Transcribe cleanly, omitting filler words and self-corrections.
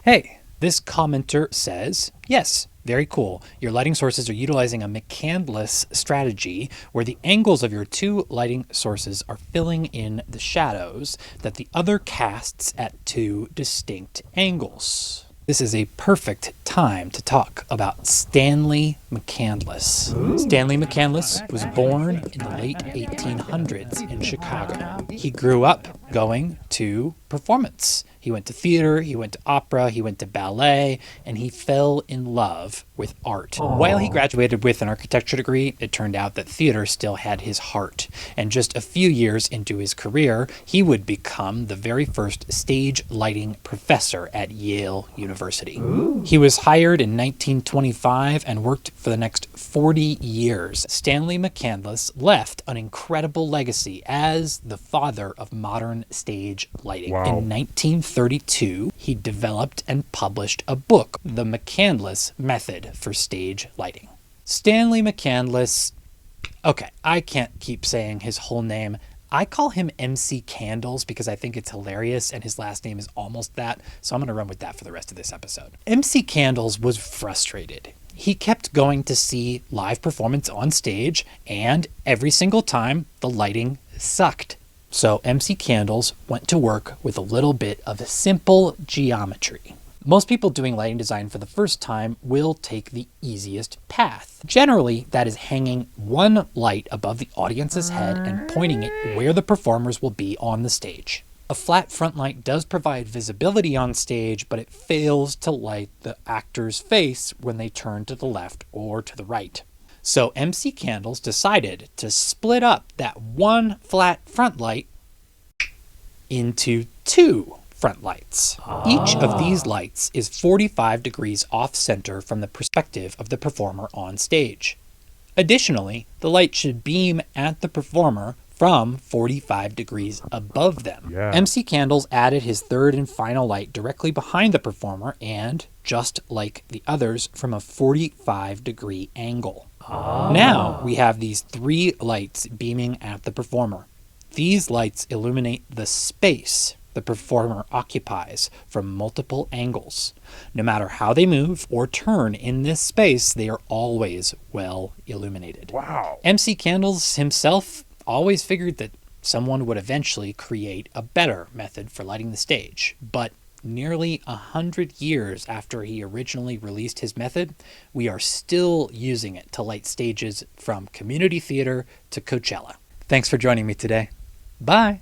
Hey, this commenter says, yes, very cool. Your lighting sources are utilizing a McCandless strategy where the angles of your two lighting sources are filling in the shadows that the other casts at two distinct angles. This is a perfect time to talk about Stanley McCandless. Stanley McCandless was born in the late 1800s in Chicago. He grew up going to performance. He went to theater, he went to opera, he went to ballet, and he fell in love with art. While he graduated with an architecture degree, it turned out that theater still had his heart. And just a few years into his career, he would become the very first stage lighting professor at Yale University. He was hired in 1925 and worked for the next 40 years. Stanley McCandless left an incredible legacy as the father of modern stage lighting. Wow. In 1932, he developed and published a book, The McCandless Method for Stage Lighting. Stanley McCandless, okay, I can't keep saying his whole name. I call him MC Candles because I think it's hilarious and his last name is almost that, so I'm going to run with that for the rest of this episode. MC Candles was frustrated. He kept going to see live performance on stage, and every single time the lighting sucked. So MC Candles went to work with a little bit of simple geometry. Most people doing lighting design for the first time will take the easiest path. Generally, that is hanging one light above the audience's head and pointing it where the performers will be on the stage. A flat front light does provide visibility on stage, but it fails to light the actor's face when they turn to the left or to the right. So MC Candles decided to split up that one flat front light into two front lights. Each of these lights is 45 degrees off center from the perspective of the performer on stage. Additionally, the light should beam at the performer from 45 degrees above them. Yeah. MC Candles added his third and final light directly behind the performer and, just like the others, from a 45-degree angle. Now we have these three lights beaming at the performer. These lights illuminate the space the performer occupies from multiple angles. No matter how they move or turn in this space, they are always well illuminated. Wow. MC Candles himself always figured that someone would eventually create a better method for lighting the stage, but nearly 100 years after he originally released his method, we are still using it to light stages from community theater to Coachella. Thanks for joining me today. Bye.